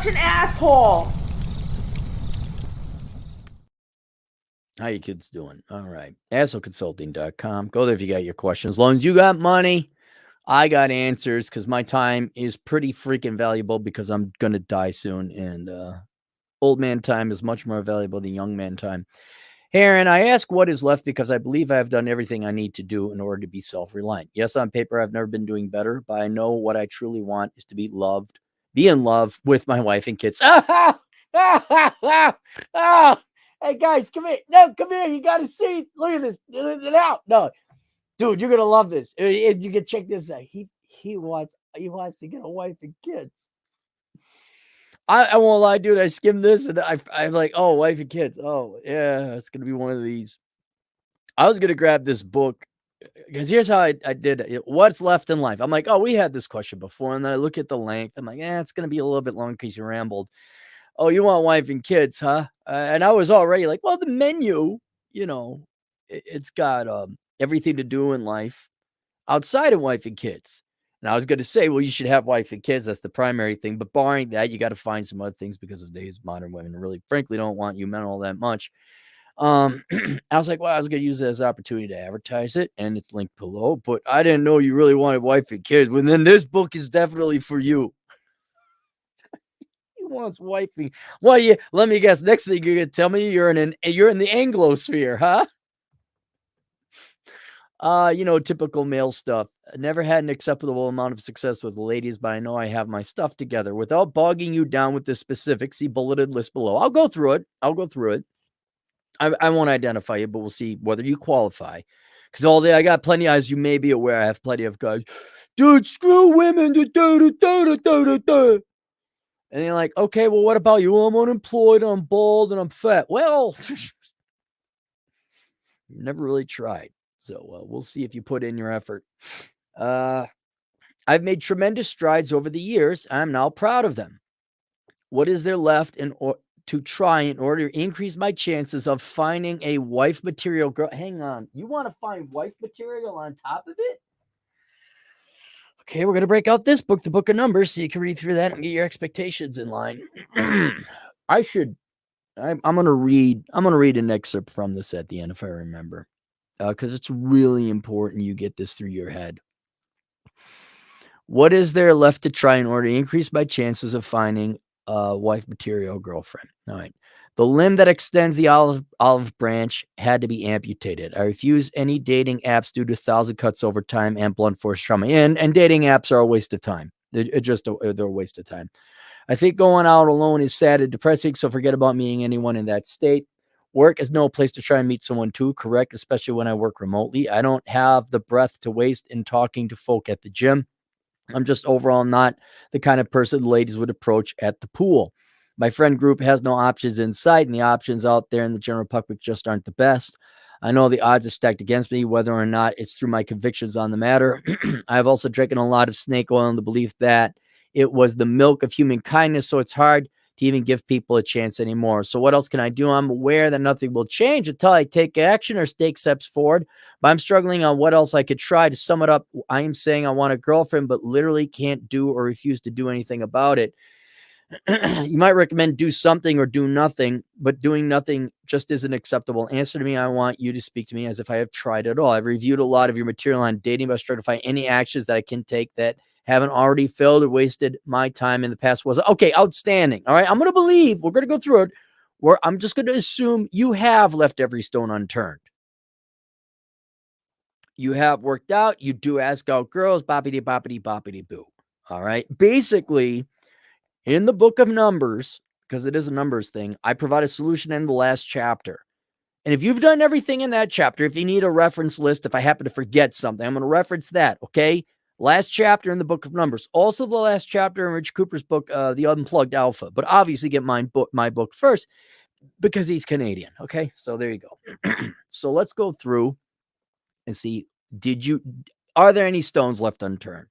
such an asshole. How you kids doing? All right. assholeconsulting.com. Go there if you got your questions. As long as you got money, I got answers because my time is pretty freaking valuable because I'm going to die soon. And old man time is much more valuable than young man time. Aaron, I ask what is left because I believe I have done everything I need to do in order to be self-reliant. Yes, on paper, I've never been doing better, but I know what I truly want is to be loved, be in love with my wife and kids. Hey, guys, come here. No, come here. You got to see. Look at this. No, dude, you're going to love this. You can check this out. He wants to get a wife and kids. I won't lie, dude. I skimmed this and I'm like, oh, wife and kids. Oh, yeah, it's gonna be one of these. I was gonna grab this book because here's how I did it. What's left in life? I'm like, oh, we had this question before, and then I look at the length. I'm like, it's gonna be a little bit long because you rambled. Oh, you want wife and kids, huh? And I was already like, well, the menu, it's got everything to do in life outside of wife and kids. And I was going to say, well, you should have wife and kids. That's the primary thing. But barring that, you got to find some other things because of today's modern women really, frankly, don't want you men all that much. I was like, well, I was going to use it as an opportunity to advertise it, and it's linked below. But I didn't know you really wanted wife and kids. Well, then this book is definitely for you. He wants wife and well, yeah. Let me guess. Next thing you're going to tell me you're in the Anglosphere, huh? Typical male stuff. I never had an acceptable amount of success with ladies, but I know I have my stuff together. Without bogging you down with the specifics, see bulleted list below. I'll go through it. I won't identify you, but we'll see whether you qualify. Because I got plenty, as you may be aware, I have plenty of guys, dude, screw women. And you're like, okay, well, what about you? I'm unemployed, I'm bald, and I'm fat. Well, you never really tried. So we'll see if you put in your effort. I've made tremendous strides over the years. I'm now proud of them. What is there left to try in order to increase my chances of finding a wife material girl? Hang on. You want to find wife material on top of it? Okay, we're going to break out this book, the Book of Numbers, so you can read through that and get your expectations in line. I'm going to read an excerpt from this at the end if I remember. Because it's really important you get this through your head. What is there left to try in order to increase my chances of finding a wife material girlfriend? All right. The limb that extends the olive branch had to be amputated. I refuse any dating apps due to 1,000 cuts over time and blunt force trauma. And dating apps are a waste of time. They're a waste of time. I think going out alone is sad and depressing, so forget about meeting anyone in that state. Work is no place to try and meet someone too, correct? Especially when I work remotely. I don't have the breath to waste in talking to folk at the gym. I'm just overall not the kind of person the ladies would approach at the pool. My friend group has no options in sight, and the options out there in the general public just aren't the best. I know the odds are stacked against me, whether or not it's through my convictions on the matter. I've also drinking a lot of snake oil in the belief that it was the milk of human kindness, so it's hard to even give people a chance anymore. So what else can I do? I'm aware that nothing will change until I take action or take steps forward, but I'm struggling on what else I could try. To sum it up, I am saying I want a girlfriend, but literally can't do or refuse to do anything about it. You might recommend do something or do nothing, but doing nothing just isn't acceptable. Answer to me. I want you to speak to me as if I have tried it all. I've reviewed a lot of your material on dating, but I struggle to find any actions that I can take that haven't already failed or wasted my time in the past. Was okay, outstanding. All right, we're going to go through it, where I'm just going to assume you have left every stone unturned. You have worked out. You do ask out girls, boppity, boppity, boppity, boo. All right, basically, in the Book of Numbers, because it is a numbers thing, I provide a solution in the last chapter. And if you've done everything in that chapter, if you need a reference list, if I happen to forget something, I'm going to reference that, okay? Last chapter in the Book of Numbers. Also the last chapter in Rich Cooper's book, The Unplugged Alpha. But obviously get my book first because he's Canadian, okay? So there you go. So let's go through and see, are there any stones left unturned?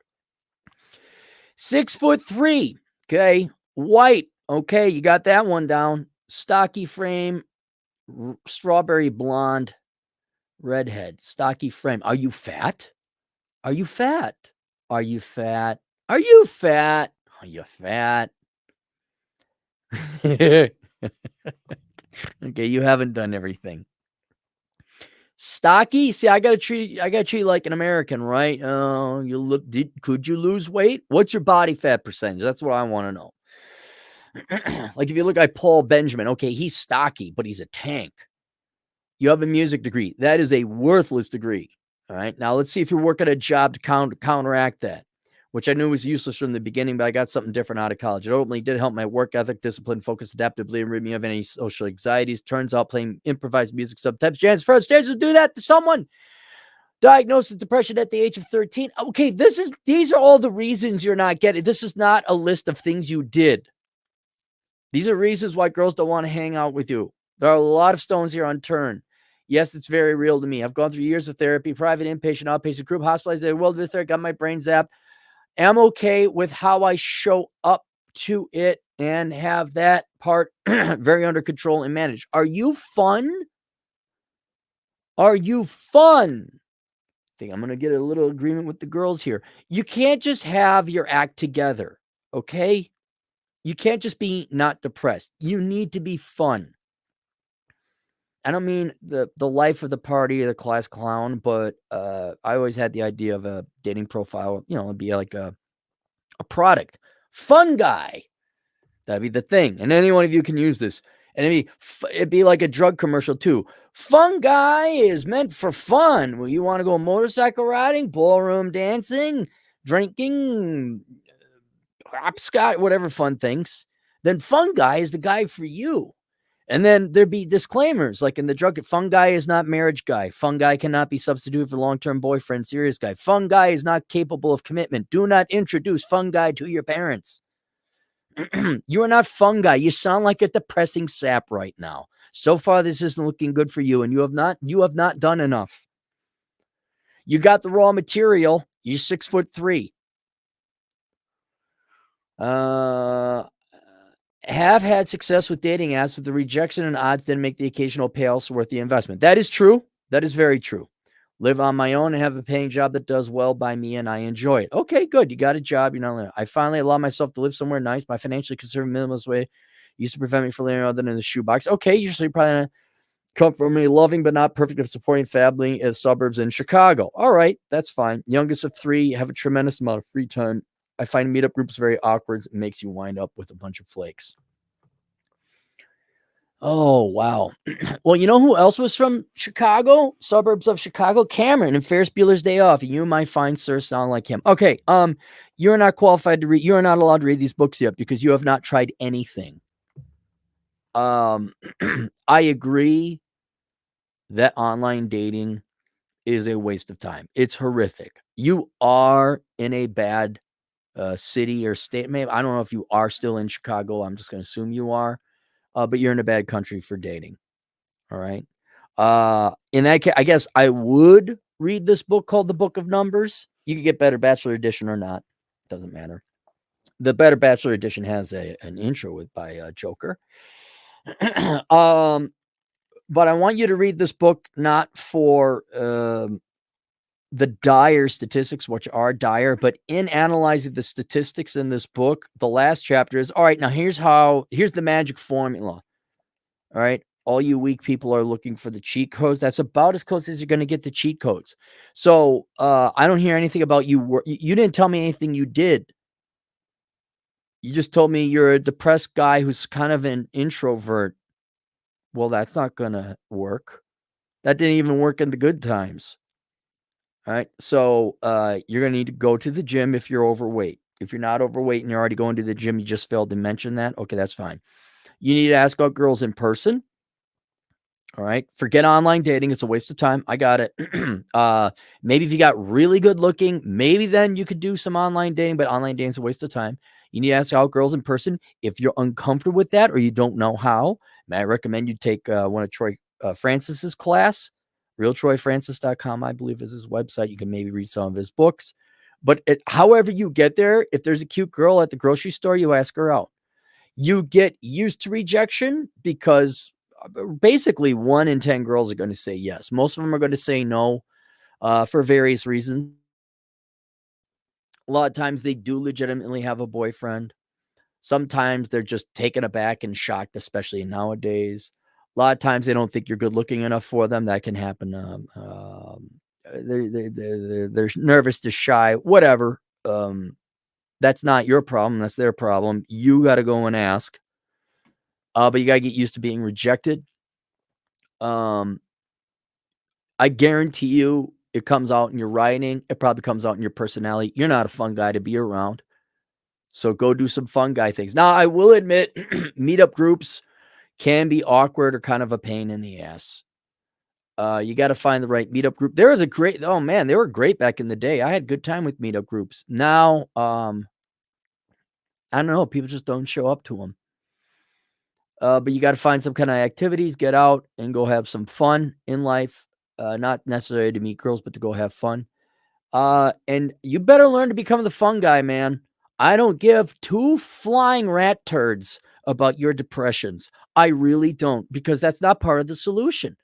6'3", okay? White, okay, you got that one down. Stocky frame, strawberry blonde, redhead, stocky frame. Are you fat? Are you fat? Are you fat? Are you fat? Are you fat? Okay, you haven't done everything. Stocky? See, I gotta treat you like an American, right? Could you lose weight? What's your body fat percentage? That's what I wanna know. Like, if you look at Paul Benjamin, okay, he's stocky, but he's a tank. You have a music degree. That is a worthless degree. All right. Now let's see if you're working a job to counteract that, which I knew was useless from the beginning, but I got something different out of college. It ultimately did help my work ethic, discipline, focus, adaptability, and rid me of any social anxieties. Turns out playing improvised music sometimes chances for us to do that to someone diagnosed with depression at the age of 13. Okay, these are all the reasons you're not getting. This is not a list of things you did. These are reasons why girls don't want to hang out with you. There are a lot of stones here unturned. Yes, it's very real to me. I've gone through years of therapy, private, inpatient, outpatient, group, hospitalized, world visit, got my brain zapped. I'm okay with how I show up to it and have that part very under control and managed. Are you fun? Are you fun? I think I'm going to get a little agreement with the girls here. You can't just have your act together, okay? You can't just be not depressed. You need to be fun. I don't mean the life of the party or the class clown, but I always had the idea of a dating profile, it'd be like a product. Fun guy. That'd be the thing. And any one of you can use this. And it'd be like a drug commercial too. Fun guy is meant for fun. Well, you want to go motorcycle riding, ballroom dancing, drinking, hopscotch, whatever fun things. Then fun guy is the guy for you. And then there'd be disclaimers like in the drug, fun guy is not marriage guy. Fun guy cannot be substituted for long-term boyfriend, serious guy. Fun guy is not capable of commitment. Do not introduce fun guy to your parents. You are not fun guy. You sound like a depressing sap right now. So far, this isn't looking good for you, and you have not done enough. You got the raw material. You're 6'3". Have had success with dating apps, but the rejection and odds didn't make the occasional payoffs worth the investment. That is true. That is very true. Live on my own and have a paying job that does well by me, and I enjoy it. Okay, good. You got a job. You're not living. I finally allow myself to live somewhere nice. My financially conservative minimalist way used to prevent me from living other than in the shoebox. Okay, you're probably gonna come from a loving but not perfect of supporting family in the suburbs in Chicago. All right, that's fine. Youngest of 3, have a tremendous amount of free time. I find meetup groups very awkward. It makes you wind up with a bunch of flakes. Oh, wow. Well, you know who else was from Chicago? Suburbs of Chicago? Cameron and Ferris Bueller's Day Off. You, my fine sir, sound like him. Okay, you're not qualified to read. You are not allowed to read these books yet because you have not tried anything. I agree that online dating is a waste of time. It's horrific. You are in a bad city or state. Maybe I don't know if you are still in Chicago. I'm just going to assume you are, but you're in a bad country for dating. All right. In that case, I guess I would read this book called The Book of Numbers. You could get Better Bachelor Edition or not. Doesn't matter. The Better Bachelor Edition has an intro by Joker. But I want you to read this book not for the dire statistics, which are dire, but in analyzing the statistics in this book, the last chapter is, all right, now here's the magic formula. All right. All you weak people are looking for the cheat codes. That's about as close as you're going to get to cheat codes. So I don't hear anything about you. You didn't tell me anything you did. You just told me you're a depressed guy who's kind of an introvert. Well, that's not going to work. That didn't even work in the good times. All right. So you're going to need to go to the gym if you're overweight. If you're not overweight and you're already going to the gym, you just failed to mention that. Okay, that's fine. You need to ask out girls in person. All right. Forget online dating. It's a waste of time. I got it. Maybe if you got really good looking, maybe then you could do some online dating, but online dating is a waste of time. You need to ask out girls in person. If you're uncomfortable with that or you don't know how, may I recommend you take one of Troy Francis's class. RealTroyFrancis.com, I believe, is his website. You can maybe read some of his books. But however you get there, if there's a cute girl at the grocery store, you ask her out. You get used to rejection because basically 1 in 10 girls are going to say yes. Most of them are going to say no for various reasons. A lot of times they do legitimately have a boyfriend. Sometimes they're just taken aback and shocked, especially nowadays. A lot of times they don't think you're good looking enough for them. That can happen. They're nervous, to shy, whatever. That's not your problem. That's their problem. You got to go and ask. But you got to get used to being rejected. I guarantee you it comes out in your writing. It probably comes out in your personality. You're not a fun guy to be around. So go do some fun guy things. Now, I will admit, meetup groups can be awkward or kind of a pain in the ass. You got to find the right meetup group. There was a great, oh man, they were great back in the day. I had good time with meetup groups. Now, I don't know. People just don't show up to them. But you got to find some kind of activities, get out and go have some fun in life. Not necessarily to meet girls, but to go have fun. And you better learn to become the fun guy, man. I don't give two flying rat turds about your depressions. I really don't, because that's not part of the solution.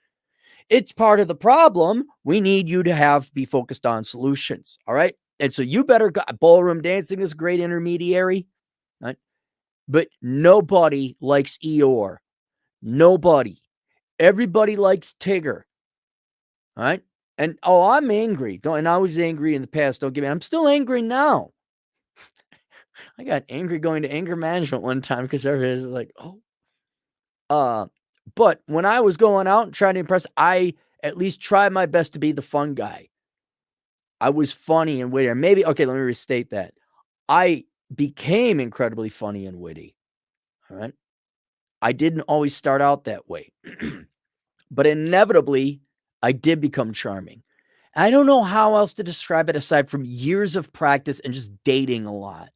It's part of the problem. We need you to be focused on solutions. All right. And so you better ballroom dancing is a great intermediary, right? But nobody likes Eeyore. Nobody. Everybody likes Tigger. All right. And I'm angry. And I was angry in the past. Don't get me. I'm still angry now. I got angry going to anger management one time because everybody's like, oh. But when I was going out and trying to impress, I at least tried my best to be the fun guy. I was funny and witty. Maybe, okay, let me restate that. I became incredibly funny and witty. All right. I didn't always start out that way. But inevitably, I did become charming. And I don't know how else to describe it aside from years of practice and just dating a lot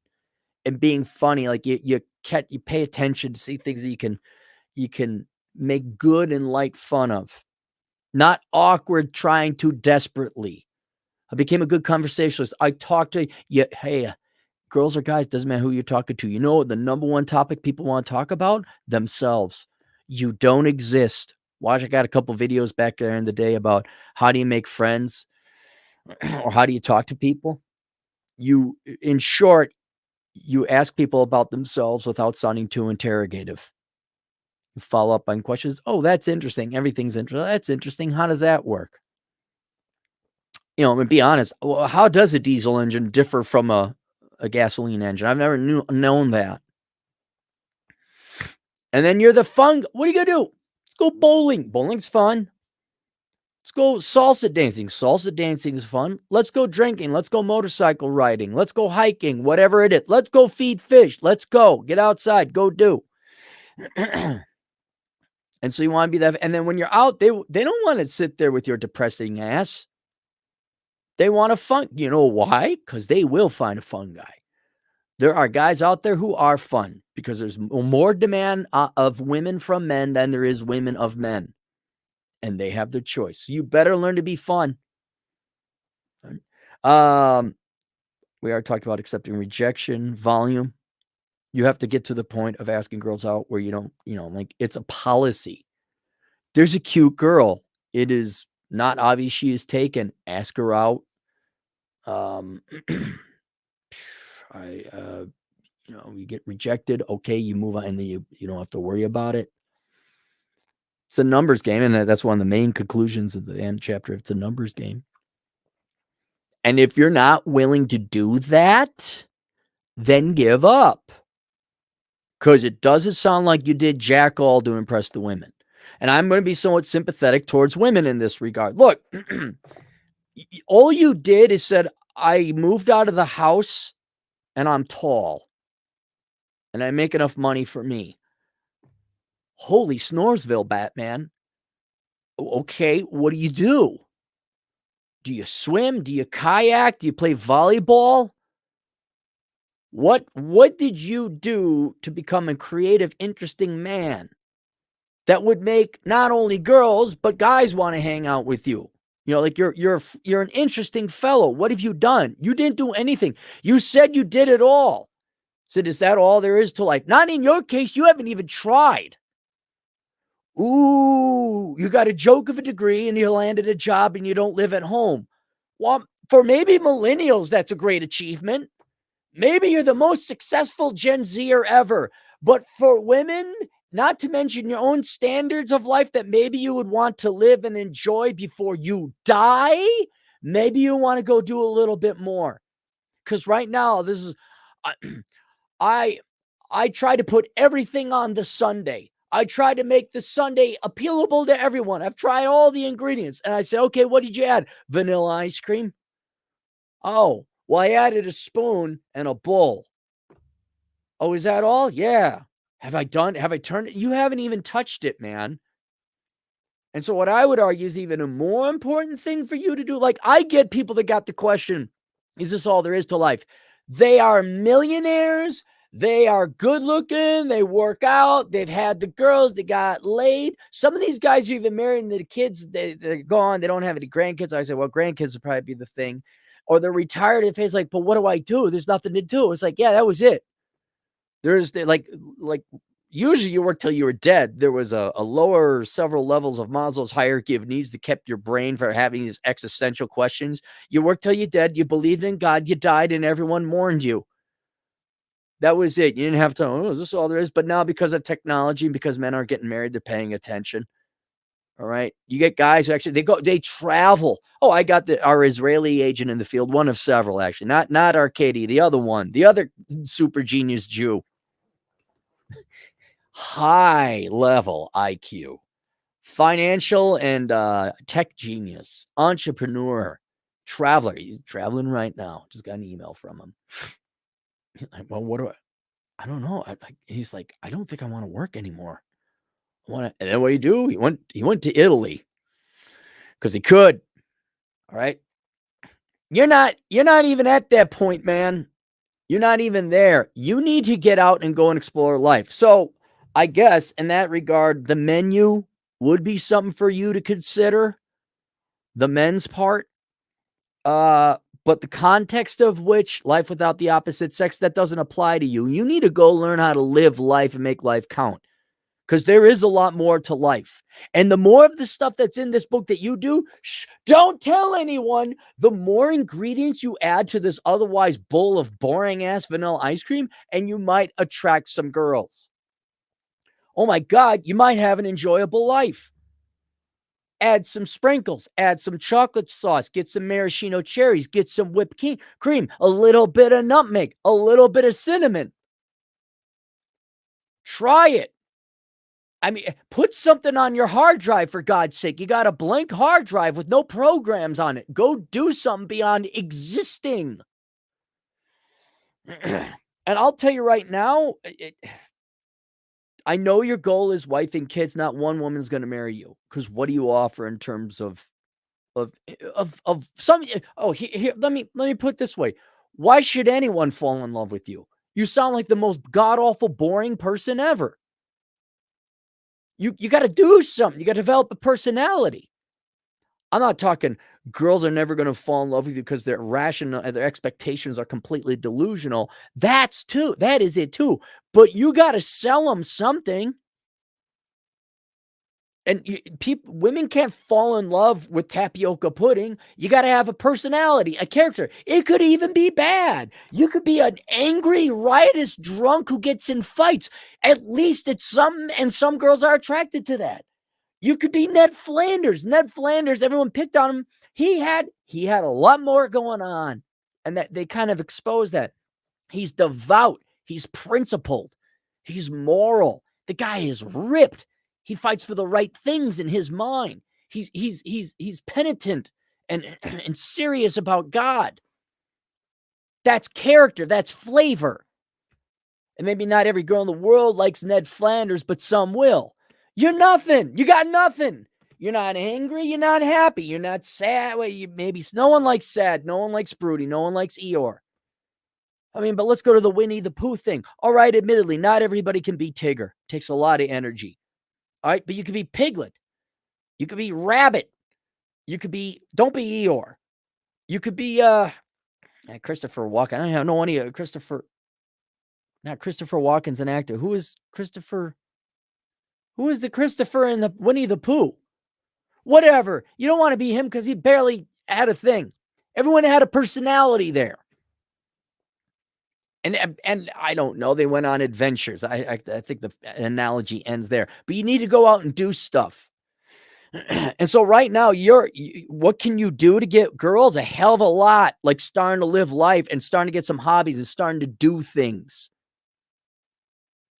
and being funny. Like you pay attention to see things that you can make good and light fun of, not awkward trying to desperately. I became a good conversationalist. I talked to you. Hey, girls or guys, doesn't matter who you're talking to. You know the number one topic people want to talk about? Themselves. You don't exist. Watch, I got a couple videos back there in the day about how do you make friends or how do you talk to people? In short, you ask people about themselves without sounding too interrogative. You follow up on questions. Oh, that's interesting. Everything's interesting. That's interesting. How does that work? And be honest, how does a diesel engine differ from a gasoline engine? I've never known that. And then you're the fun. What are you going to do? Let's go bowling. Bowling's fun. Let's go salsa dancing. Salsa dancing is fun. Let's go drinking. Let's go motorcycle riding. Let's go hiking, whatever it is. Let's go feed fish. Let's go. Get outside. Go do. And so you want to be that. And then when you're out, they don't want to sit there with your depressing ass. They want a fun. You know why? Because they will find a fun guy. There are guys out there who are fun because there's more demand of women from men than there is women of men. And they have their choice. So you better learn to be fun. We already talked about accepting rejection, volume. You have to get to the point of asking girls out where you don't, like it's a policy. There's a cute girl. It is not obvious she is taken. Ask her out. You get rejected. Okay, you move on and then you don't have to worry about it. It's a numbers game, and that's one of the main conclusions of the end chapter. It's a numbers game. And if you're not willing to do that, then give up. Because it doesn't sound like you did jack all to impress the women. And I'm going to be somewhat sympathetic towards women in this regard. Look, all you did is said, I moved out of the house and I'm tall. And I make enough money for me. Holy Snoresville, Batman. Okay, what do you do? Do you swim? Do you kayak? Do you play volleyball? What did you do to become a creative, interesting man that would make not only girls, but guys want to hang out with you? Like you're an interesting fellow. What have you done? You didn't do anything. You said you did it all. Said, is that all there is to life? Not in your case. You haven't even tried. Ooh, you got a joke of a degree and you landed a job and you don't live at home. Well, for maybe millennials, that's a great achievement. Maybe you're the most successful Gen Zer ever, but for women, not to mention your own standards of life that maybe you would want to live and enjoy before you die, maybe you want to go do a little bit more. Because right now, this is I I I try to put everything on the sundae. I try to make the sundae appealable to everyone. I've tried all the ingredients, and I say, okay, what did you add? Vanilla ice cream. Oh, well, I added a spoon and a bowl. Oh, is that all? Yeah. Have I turned it? You haven't even touched it, man. And so what I would argue is even a more important thing for you to do. Like, I get people that got the question, is this all there is to life? They are millionaires. They are good looking. They work out. They've had the girls. They got laid. Some of these guys are even married and the kids, they're gone. They don't have any grandkids. I say, well, grandkids will probably be the thing. Or they're retired. If it's like, but what do I do? There's nothing to do. It's like, yeah, that was it. There's like usually you work till you were dead. There was a lower several levels of Maslow's hierarchy of needs that kept your brain from having these existential questions. You worked till you dead. You believed in God. You died, and everyone mourned you. That was it. You didn't have to. Oh, is this all there is? But now, because of technology, because men aren't getting married, they're paying attention. All right. You get guys who actually they travel. Oh, I got our Israeli agent in the field, one of several actually. Not Arcady, the other one, the other super genius Jew. High level IQ, financial and tech genius, entrepreneur, traveler. He's traveling right now. Just got an email from him. Like, well, what do I don't know. He's like, I don't think I want to work anymore. And then what do you do? He went to Italy because he could. All right. You're not even at that point, man. You're not even there. You need to get out and go and explore life. So I guess in that regard, the menu would be something for you to consider, the men's part. But the context of which life without the opposite sex, that doesn't apply to you. You need to go learn how to live life and make life count. Because there is a lot more to life. And the more of the stuff that's in this book that you do, don't tell anyone. The more ingredients you add to this otherwise bowl of boring ass vanilla ice cream, and you might attract some girls. Oh my God, you might have an enjoyable life. Add some sprinkles, add some chocolate sauce, get some maraschino cherries, get some whipped cream, a little bit of nutmeg, a little bit of cinnamon. Try it. I mean, put something on your hard drive, for God's sake. You got a blank hard drive with no programs on it. Go do something beyond existing. And I'll tell you right now, I know your goal is wife and kids. Not one woman's going to marry you, because what do you offer in terms of some? Oh, here, let me put it this way. Why should anyone fall in love with you? You sound like the most god awful boring person ever. You got to do something. You got to develop a personality. I'm not talking girls are never going to fall in love with you because their rational their expectations are completely delusional. That is it too. But you got to sell them something. And women can't fall in love with tapioca pudding. You got to have a personality, a character. It could even be bad. You could be an angry, riotous drunk who gets in fights. At least it's something, and some girls are attracted to that. You could be Ned Flanders. Ned Flanders, everyone picked on him. He had a lot more going on, and that they kind of exposed that. He's devout. He's principled. He's moral. The guy is ripped. He fights for the right things in his mind. He's penitent and and serious about God. That's character. That's flavor. And maybe not every girl in the world likes Ned Flanders, but some will. You're nothing. You got nothing. You're not angry. You're not happy. You're not sad. Well, maybe no one likes sad. No one likes broody. No one likes Eeyore. I mean, but let's go to the Winnie the Pooh thing. All right, admittedly, not everybody can be Tigger. It takes a lot of energy. All right, but you could be Piglet. You could be Rabbit. You could be, don't be Eeyore. You could be Christopher Walken. I don't have no idea. Christopher Walken's an actor. Who is Christopher? Who is the Christopher in the Winnie the Pooh? Whatever. You don't want to be him because he barely had a thing. Everyone had a personality there. And I don't know, they went on adventures. I think the analogy ends there, but you need to go out and do stuff. And so right now, what can you do to get girls? A hell of a lot, like starting to live life and starting to get some hobbies and starting to do things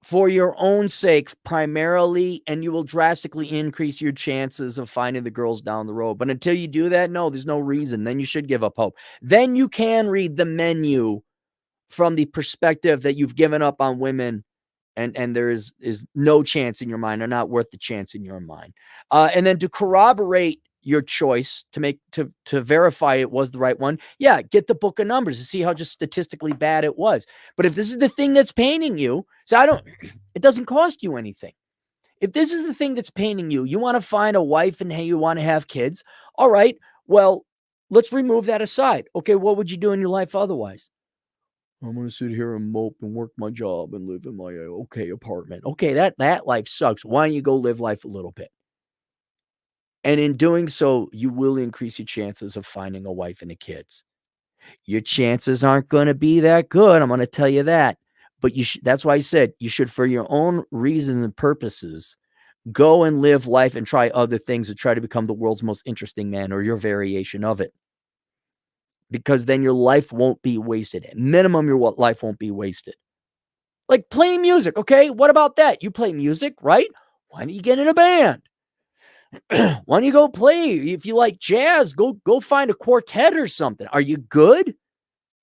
for your own sake primarily, and you will drastically increase your chances of finding the girls down the road. But until you do that, no, there's no reason. Then you should give up hope. Then you can read the menu from the perspective that you've given up on women, and there is no chance in your mind, or not worth the chance in your mind. And then to corroborate your choice, to verify it was the right one, yeah, get the book of numbers to see how just statistically bad it was. But if this is the thing that's paining you, so it doesn't cost you anything. If this is the thing that's paining you, you want to find a wife and hey, you want to have kids. All right, well, let's remove that aside. Okay, what would you do in your life otherwise? I'm gonna sit here and mope and work my job and live in my okay apartment. Okay, that life sucks. Why don't you go live life a little bit? And in doing so, you will increase your chances of finding a wife and the kids. Your chances aren't going to be that good. I'm going to tell you that. But that's why I said you should, for your own reasons and purposes, go and live life and try other things to try to become the world's most interesting man or your variation of it. Because then your life won't be wasted. At minimum, your life won't be wasted. Like playing music, okay? What about that? You play music, right? Why don't you get in a band? Why don't you go play? If you like jazz, go find a quartet or something. Are you good?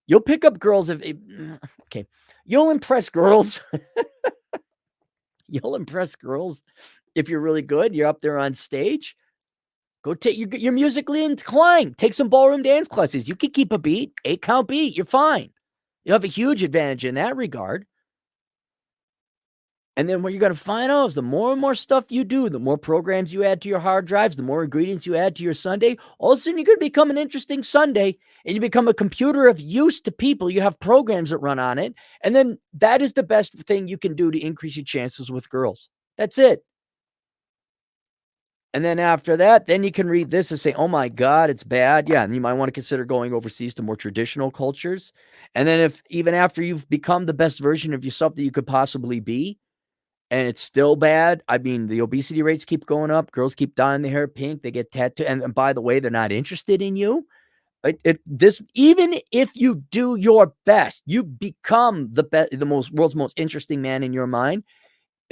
You'll pick up girls okay. You'll impress girls. You'll impress girls if you're really good. You're up there on stage. Go you're musically inclined. Take some ballroom dance classes. You can keep a beat, 8-count beat. You're fine. You have a huge advantage in that regard. And then what you're going to find out is the more and more stuff you do, the more programs you add to your hard drives, the more ingredients you add to your sundae, all of a sudden you're going to become an interesting sundae, and you become a computer of use to people. You have programs that run on it. And then that is the best thing you can do to increase your chances with girls. That's it. And then after that, then you can read this and say, oh my God, it's bad. Yeah. And you might want to consider going overseas to more traditional cultures. And then if even after you've become the best version of yourself that you could possibly be, and it's still bad. I mean, the obesity rates keep going up. Girls keep dyeing their hair pink. They get tattooed. And by the way, they're not interested in you. Even if you do your best, you become world's most interesting man in your mind.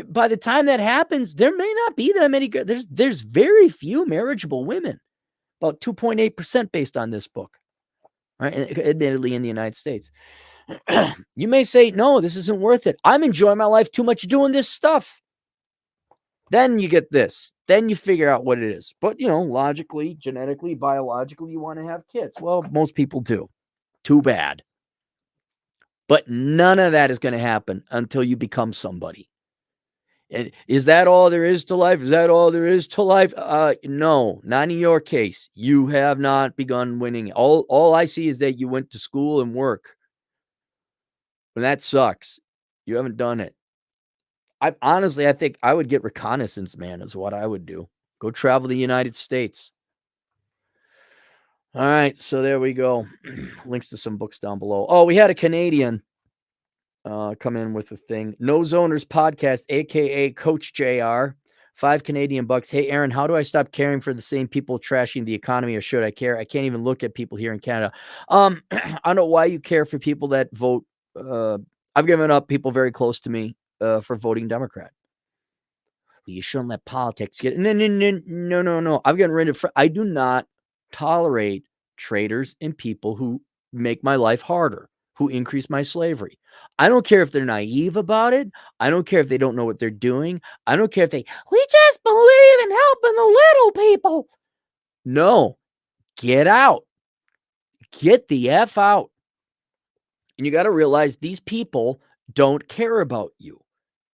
By the time that happens, there may not be that many. There's very few marriageable women, about 2.8% based on this book, right? Admittedly, in the United States. You may say, no, this isn't worth it. I'm enjoying my life too much doing this stuff. Then you get this. Then you figure out what it is. But, logically, genetically, biologically, you want to have kids. Well, most people do. Too bad. But none of that is going to happen until you become somebody. And is that all there is to life? Is that all there is to life? No, not in your case. You have not begun winning. All I see is that you went to school and work. And that sucks. You haven't done it. I think I would get reconnaissance man is what I would do. Go travel the United States. All right, so there we go. Links to some books down below. Oh, we had a Canadian come in with a thing. No Zoners Podcast, aka Coach JR. $5 Hey, Aaron, how do I stop caring for the same people trashing the economy, or should I care? I can't even look at people here in Canada. I don't know why you care for people that vote. I've given up people very close to me for voting Democrat. Well, you shouldn't let politics get. No. I've gotten rid of. I do not tolerate traitors and people who make my life harder, who increase my slavery. I don't care if they're naive about it. I don't care if they don't know what they're doing. I don't care if we just believe in helping the little people. No, get out. Get the F out. And you got to realize these people don't care about you,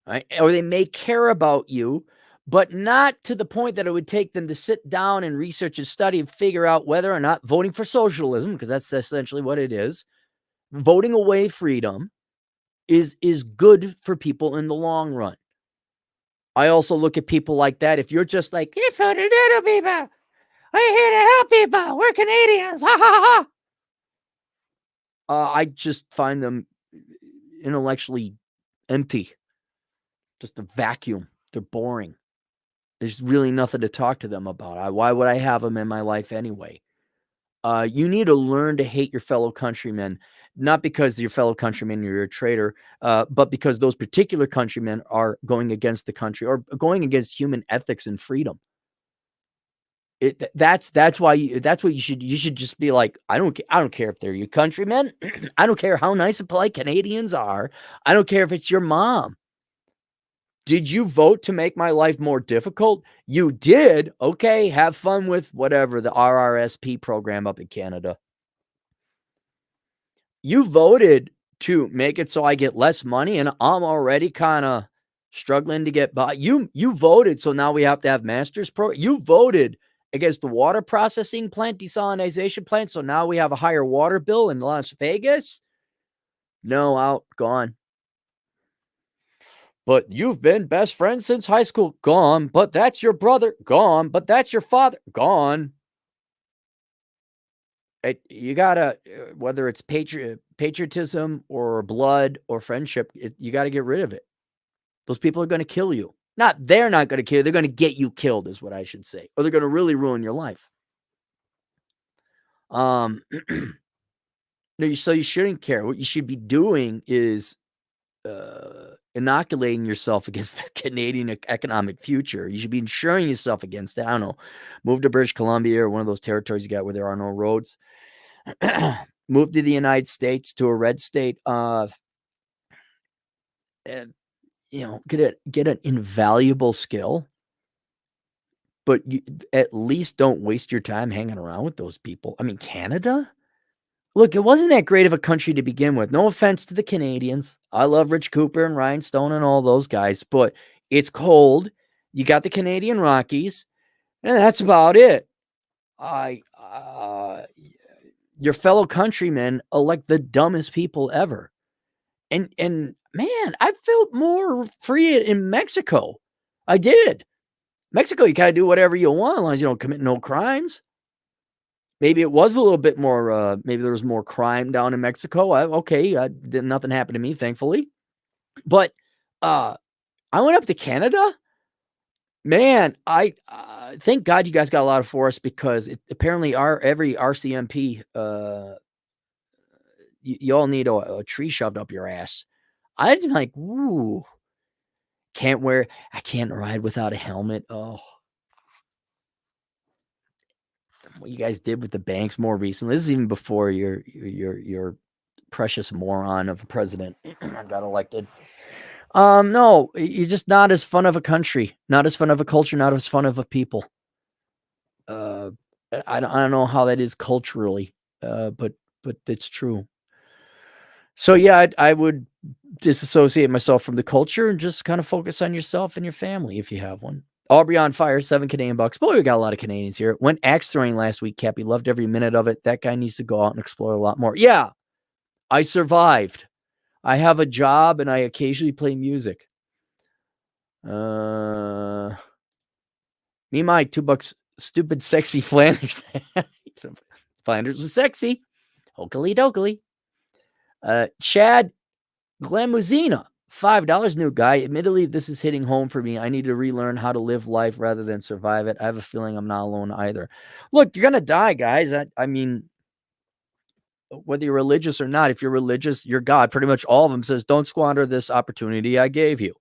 right? Or they may care about you, but not to the point that it would take them to sit down and research and study and figure out whether or not voting for socialism, because that's essentially what it is, voting away freedom is good for people in the long run. I also look at people like that. If you're just like, if for the little people, we're here to help people. We're Canadians. Ha ha ha. I just find them intellectually empty, just a vacuum. They're boring. There's really nothing to talk to them about. Why would I have them in my life anyway? You need to learn to hate your fellow countrymen, not because your fellow countrymen you're a traitor, but because those particular countrymen are going against the country or going against human ethics and freedom. That's why that's what you should just be like, I don't care if they're your countrymen. I don't care how nice and polite Canadians are. I don't care if it's your mom. Did you vote to make my life more difficult? You did. Okay, have fun with whatever the RRSP program up in Canada. You voted to make it so I get less money, and I'm already kind of struggling to get by. You voted, so now we have to have master's pro. You voted against the water processing plant, desalination plant, so now we have a higher water bill in Las Vegas. No, out, gone. But you've been best friends since high school. Gone. But that's your brother. Gone. But that's your father. Gone. You gotta, whether it's patriotism or blood or friendship, you got to get rid of it. Those people are going to kill you. They're not going to kill you. They're going to get you killed, is what I should say, or they're going to really ruin your life. No, so you shouldn't care. What you should be doing is inoculating yourself against the Canadian economic future. You should be insuring yourself against it. I don't know. Move to British Columbia or one of those territories you got where there are no roads. Move to the United States, to a red state. And, get an invaluable skill, but you at least don't waste your time hanging around with those people. I mean, Canada? Look, it wasn't that great of a country to begin with. No offense to the Canadians. I love Rich Cooper and Ryan Stone and all those guys, but it's cold. You got the Canadian Rockies, and that's about it. Your fellow countrymen are like the dumbest people ever. And man, I felt more free in Mexico. I did. Mexico, you kind of do whatever you want as long as you don't commit no crimes. Maybe it was a little bit more, maybe there was more crime down in Mexico. Nothing happened to me, thankfully. But I went up to Canada. Man, I thank God you guys got a lot of forests because apparently every RCMP, you all need a tree shoved up your ass. I'm like, ooh, I can't ride without a helmet. Oh, what you guys did with the banks more recently. This is even before your precious moron of a president got elected. No, you're just not as fun of a country, not as fun of a culture, not as fun of a people. I don't know how that is culturally, but it's true. So yeah, I would disassociate myself from the culture and just kind of focus on yourself and your family if you have one. Aubrey on fire, 7 Canadian bucks. Boy, we got a lot of Canadians here. Went axe throwing last week, Cappy. Loved every minute of it. That guy needs to go out and explore a lot more. Yeah, I survived. I have a job and I occasionally play music. Me my $2. Stupid, sexy Flanders. Flanders was sexy. Okily dokily. Chad Glamuzina, $5, new guy. Admittedly, this is hitting home for me. I need to relearn how to live life rather than survive it. I have a feeling I'm not alone either. Look, you're going to die, guys. I mean, whether you're religious or not, if you're religious, your God, pretty much all of them says, don't squander this opportunity I gave you.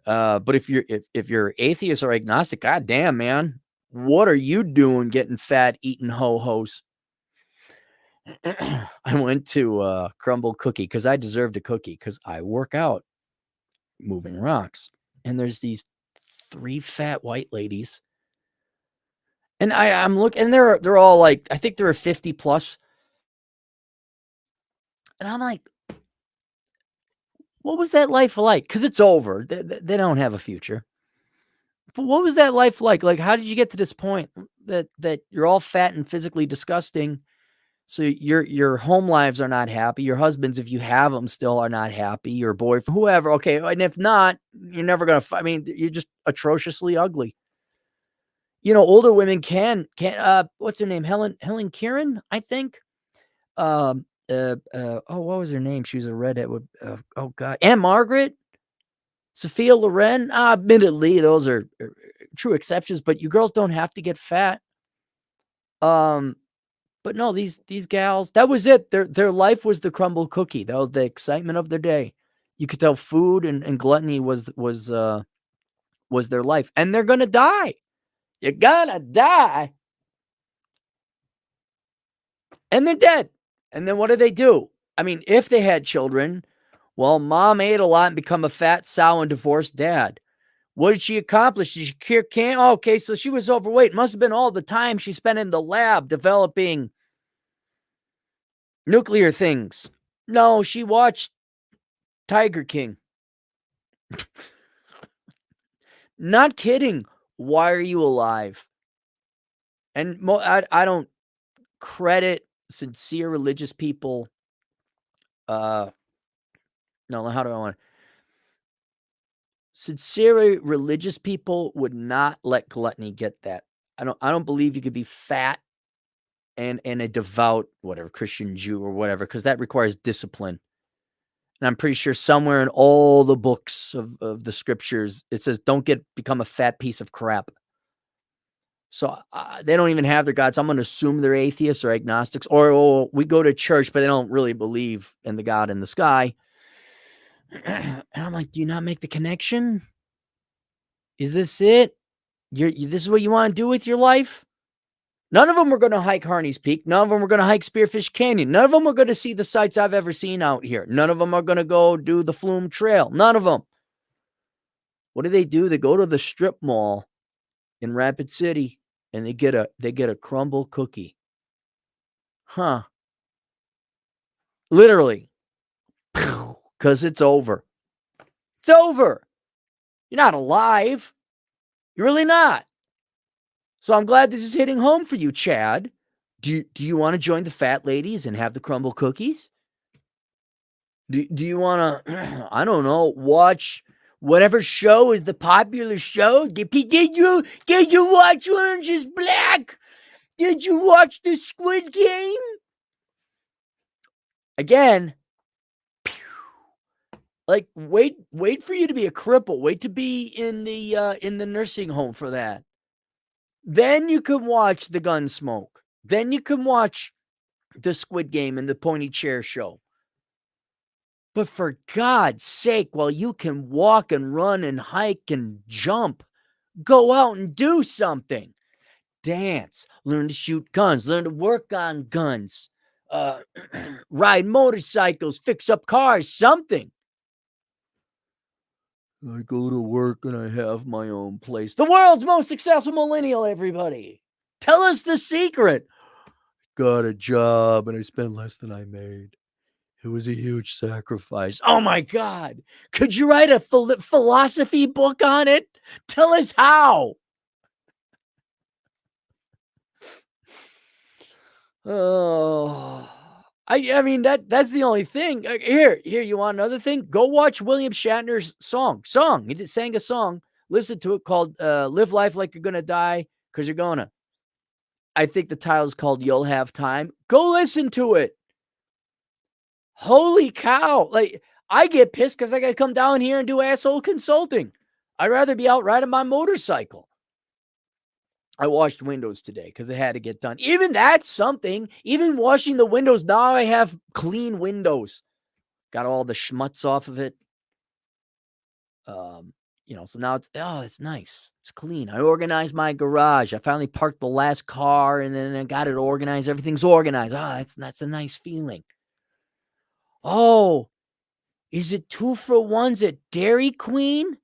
But if you're atheist or agnostic, God damn, man, what are you doing getting fat, eating ho-hos? I went to Crumble Cookie because I deserved a cookie because I work out moving rocks. And there's these 3 fat white ladies. And I'm looking, and they're all like, I think they're 50 plus. And I'm like, what was that life like? Because it's over. They don't have a future. But what was that life like? Like, how did you get to this point that you're all fat and physically disgusting? So your home lives are not happy. Your husbands, if you have them, still are not happy. Your boyfriend, whoever. Okay, and if not, you're never gonna. I mean, you're just atrociously ugly. Older women can. What's her name? Helen Kieran, I think. what was her name? She was a redhead with, oh god, Aunt Margaret, Sophia Loren. Admittedly, those are true exceptions, but you girls don't have to get fat. Um, but no, these gals, that was it. Their life was the crumble cookie. That was the excitement of their day. You could tell food and gluttony was their life, and they're gonna die. You're gonna die, and they're dead. And then what do they do? I mean, if they had children, well, mom ate a lot and become a fat sow and divorced dad. What did she accomplish? Did she cure cancer? Oh, okay, so she was overweight. Must have been all the time she spent in the lab developing nuclear things. No, she watched Tiger King. Not kidding. Why are you alive? And I don't credit sincere religious people. No, how do I want to? Sincere religious people would not let gluttony get that. I don't believe you could be fat and a devout, whatever, Christian Jew or whatever, because that requires discipline. And I'm pretty sure somewhere in all the books of the scriptures, it says, don't become a fat piece of crap. So they don't even have their gods. I'm going to assume they're atheists or agnostics, or we go to church, but they don't really believe in the God in the sky. And I'm like, do you not make the connection? Is this it? This is what you want to do with your life? None of them were going to hike Harney's Peak. None of them were going to hike Spearfish Canyon. None of them are going to see the sights I've ever seen out here. None of them are going to go do the Flume Trail. None of them. What do? They go to the strip mall in Rapid City and they get a crumble cookie. Huh. Literally. Because it's over. It's over. You're not alive. You're really not. So I'm glad this is hitting home for you, Chad. Do you want to join the fat ladies and have the crumble cookies? Do you want to, I don't know, watch whatever show is the popular show? Did you watch Orange is Black? Did you watch the Squid Game? Again, like wait for you to be a cripple. Wait to be in the nursing home for that. Then you can watch the Gunsmoke. Then you can watch the Squid Game and the Pointy Chair Show. But for God's sake, while you can walk and run and hike and jump, go out and do something. Dance, learn to shoot guns, learn to work on guns, ride motorcycles, fix up cars, something. I go to work and I have my own place. The world's most successful millennial, everybody. Tell us the secret. Got a job and I spent less than I made. It was a huge sacrifice. Oh my God. Could you write a philosophy book on it? Tell us how. Oh, I mean, that's the only thing. Here, you want another thing? Go watch William Shatner's song. He sang a song. Listen to it called Live Life Like You're Gonna Die, because you're gonna. I think the title is called You'll Have Time. Go listen to it. Holy cow. Like, I get pissed because I got to come down here and do asshole consulting. I'd rather be out riding my motorcycle. I washed windows today because it had to get done. Even that's something. Even washing the windows, now I have clean windows. Got all the schmutz off of it. So now it's nice. It's clean. I organized my garage. I finally parked the last car and then I got it organized. Everything's organized. That's a nice feeling. Oh, is it 2 for 1s at Dairy Queen?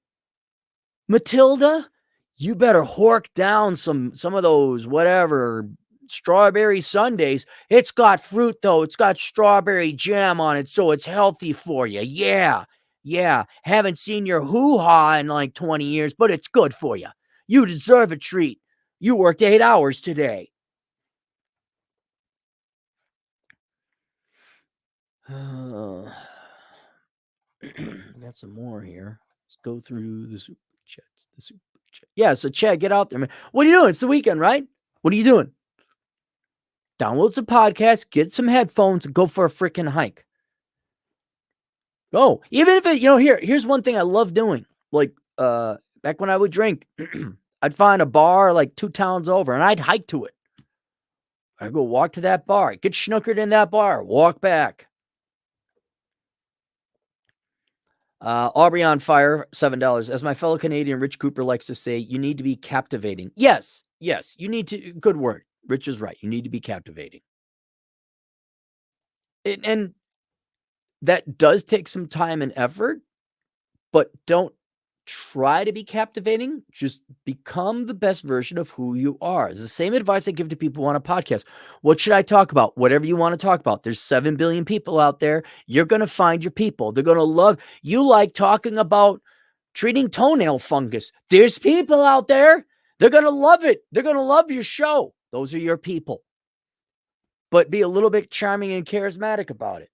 Matilda, you better hork down some of those, whatever, strawberry sundaes. It's got fruit, though. It's got strawberry jam on it, so it's healthy for you. Yeah. Haven't seen your hoo-ha in like 20 years, but it's good for you. You deserve a treat. You worked 8 hours today. Got some more here. Let's go through the super chats. Yeah, so Chad, get out there, man. What are you doing? It's the weekend, right? What are you doing? Download some podcasts, get some headphones, and go for a freaking hike. Go. Even if it, here's one thing I love doing. Like, back when I would drink, I'd find a bar like 2 towns over and I'd hike to it. I'd go walk to that bar, get schnookered in that bar, walk back. Aubrey on fire, $7. As my fellow Canadian Rich Cooper likes to say, you need to be captivating. Yes, you need to. Good word. Rich is right. You need to be captivating. And that does take some time and effort, but don't try to be captivating. Just become the best version of who you are. It's the same advice I give to people on a podcast. What should I talk about? Whatever you want to talk about. There's 7 billion people out there. You're going to find your people. They're going to love you. Like talking about treating toenail fungus. There's people out there. They're going to love it. They're going to love your show. Those are your people. But be a little bit charming and charismatic about it.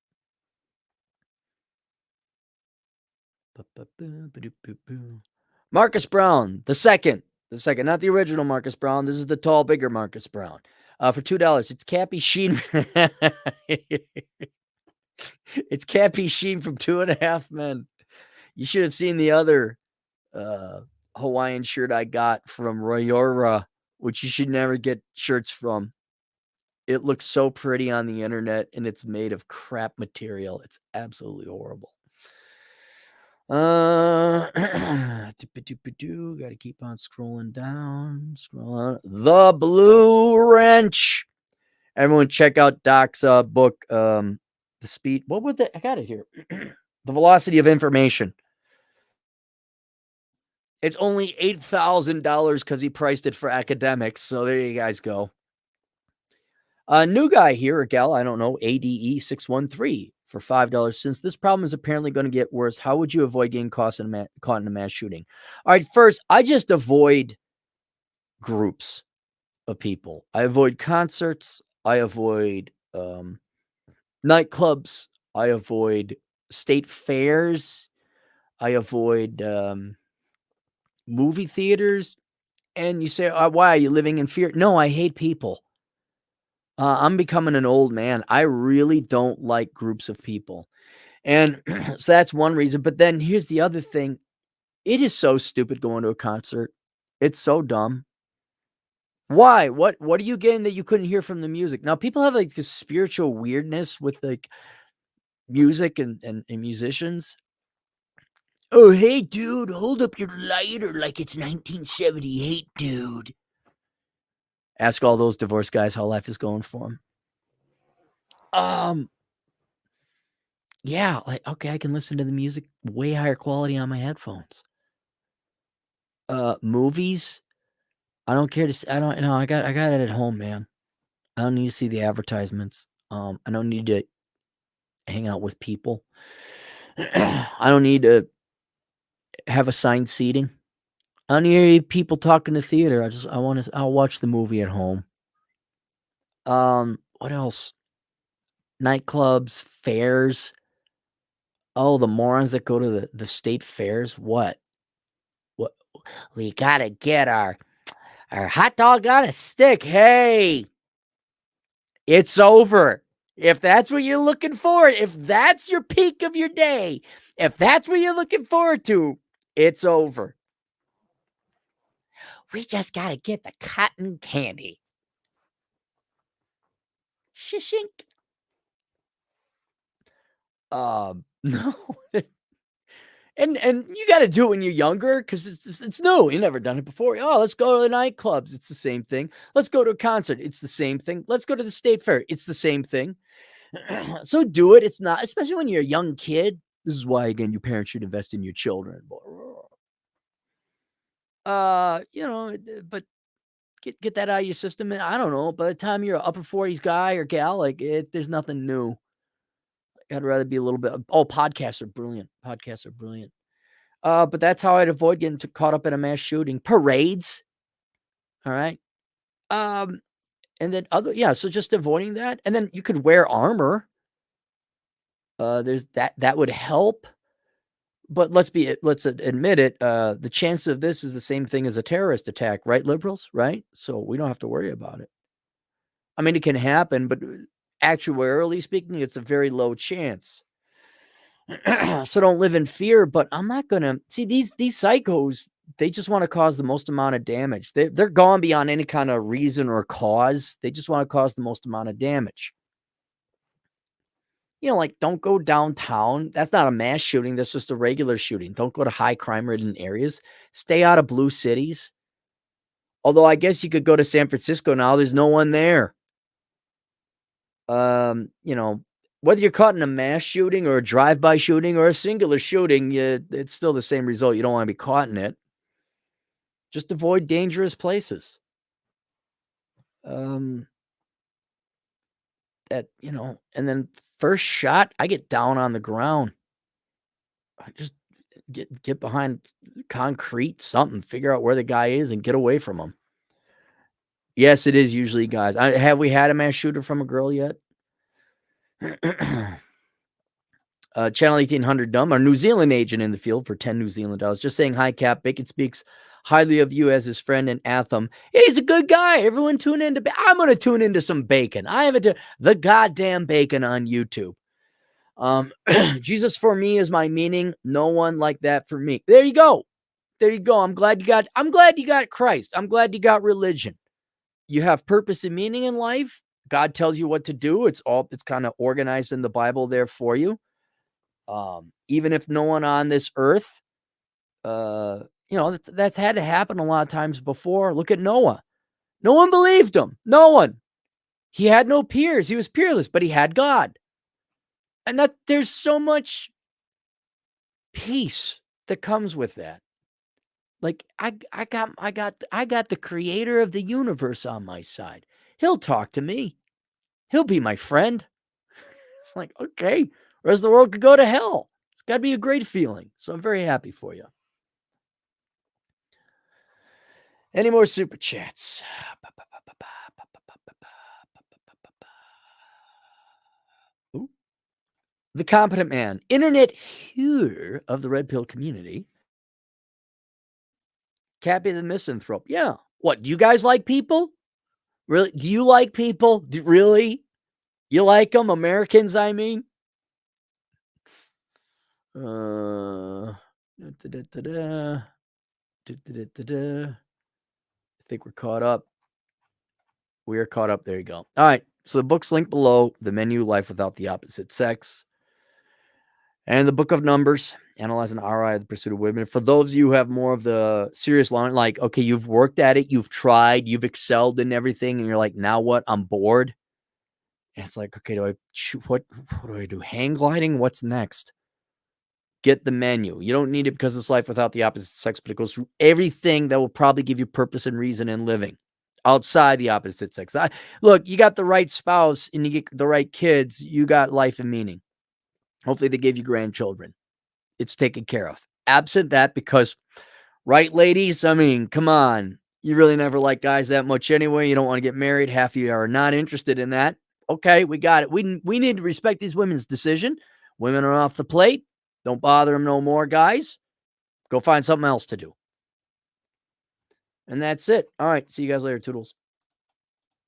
Marcus Brown, the second, not the original Marcus Brown. This is the tall, bigger Marcus Brown. For $2, it's Cappy Sheen. It's Cappy Sheen from 2.5 Men. You should have seen the other Hawaiian shirt I got from Royora, which you should never get shirts from. It looks so pretty on the internet, and it's made of crap material. It's absolutely horrible. Gotta keep on scrolling down. The Blue Wrench. Everyone check out Doc's book, The Speed. What would I got it here. The Velocity of Information. It's only $8,000 because he priced it for academics. So there you guys go. A new guy here, or gal, I don't know, ADE613 for $5. Since this problem is apparently going to get worse, how would you avoid getting caught in a mass shooting? All right, first, I just avoid groups of people. I avoid concerts. I avoid nightclubs. I avoid state fairs. I avoid movie theaters. And you say, why are you living in fear? No, I hate people. I'm becoming an old man. I really don't like groups of people. And so that's one reason. But then here's the other thing. It is so stupid going to a concert. It's so dumb. Why? What are you getting that you couldn't hear from the music? Now, people have like this spiritual weirdness with like music and musicians. Oh, hey, dude, hold up your lighter like it's 1978, dude. Ask all those divorced guys how life is going for them. Yeah, like, okay, I can listen to the music way higher quality on my headphones. Movies, I don't care to see, I don't know, I got it at home, man. I don't need to see the advertisements. I don't need to hang out with people. I don't need to have assigned seating. I don't need people talking to theater. I'll watch the movie at home. What else? Nightclubs, fairs. Oh, the morons that go to the state fairs. What? We gotta get our hot dog on a stick. Hey, it's over. If that's what you're looking for, if that's your peak of your day, if that's what you're looking forward to, it's over. We just gotta get the cotton candy. Shishink. No. And you got to do it when you're younger because it's new. You've never done it before. Oh, let's go to the nightclubs. It's the same thing. Let's go to a concert. It's the same thing. Let's go to the state fair. It's the same thing. So do it. It's not, especially when you're a young kid. This is why, again, your parents should invest in your children. But get that out of your system. And I don't know. By the time you're an upper 40s guy or gal, like there's nothing new. I'd rather be a little bit. Oh, podcasts are brilliant. But that's how I'd avoid getting caught up in a mass shooting. Parades. All right. And then so just avoiding that. And then you could wear armor. There's that would help. But let's admit it. The chance of this is the same thing as a terrorist attack, right, liberals? Right? So we don't have to worry about it. I mean, it can happen, but actuarially speaking, it's a very low chance. So don't live in fear, but I'm not gonna see these psychos, they just wanna cause the most amount of damage. They're gone beyond any kinda reason or cause. They just wanna cause the most amount of damage. Like, don't go downtown. That's not a mass shooting, that's just a regular shooting. Don't go to high crime ridden areas. Stay out of blue cities. Although I guess you could go to San Francisco now, there's no one there. Um, you know, whether you're caught in a mass shooting or a drive-by shooting or a singular shooting, it's still the same result. You don't wanna be caught in it. Just avoid dangerous places. Um, and then first shot, I get down on the ground. I just get behind concrete, something, figure out where the guy is and get away from him. Yes, it is usually guys. Have we had a mass shooter from a girl yet? Channel 1800 Dumb, our New Zealand agent in the field for 10 New Zealand dollars. Just saying hi, Cap. Bacon speaks highly of you as his friend and Atham. He's a good guy. Everyone tune into. I'm going to tune into some bacon. I have the goddamn bacon on YouTube. Jesus for me is my meaning. No one like that for me. There you go. There you go. I'm glad you got Christ. I'm glad you got religion. You have purpose and meaning in life. God tells you what to do. It's kind of organized in the Bible there for you. Even if no one on this earth, that's had to happen a lot of times before. Look at Noah. No one believed him. No one. He had no peers. He was peerless, but he had God. And that there's so much peace that comes with that. Like I got the creator of the universe on my side. He'll talk to me. He'll be my friend. It's like, okay, the rest of the world could go to hell. It's got to be a great feeling. So I'm very happy for you. Any more super chats? Ooh. The Competent Man, internet hero of the Red Pill community. Cappy the Misanthrope. Yeah. What, do you guys like people? Really? Do you like people? Really? You like them? Americans, I mean? I think we're caught up. We are caught up. There you go. All right. So the book's linked below. The menu, Life Without the Opposite Sex. And the Book of Numbers, Analyzing the ROI of the Pursuit of Women. For those of you who have more of the serious line, like, okay, you've worked at it, you've tried, you've excelled in everything, and you're like, now what? I'm bored. And it's like, okay, what do I do? Hang gliding? What's next? Get the menu. You don't need it because it's Life Without the Opposite Sex, but it goes through everything that will probably give you purpose and reason in living outside the opposite sex. Look, you got the right spouse and you get the right kids, you got life and meaning. Hopefully they give you grandchildren. It's taken care of. Absent that, because, right, ladies? I mean, come on. You really never like guys that much anyway. You don't want to get married. Half of you are not interested in that. Okay, we got it. We need to respect these women's decision. Women are off the plate. Don't bother them no more, guys. Go find something else to do. And that's it. All right. See you guys later. Toodles.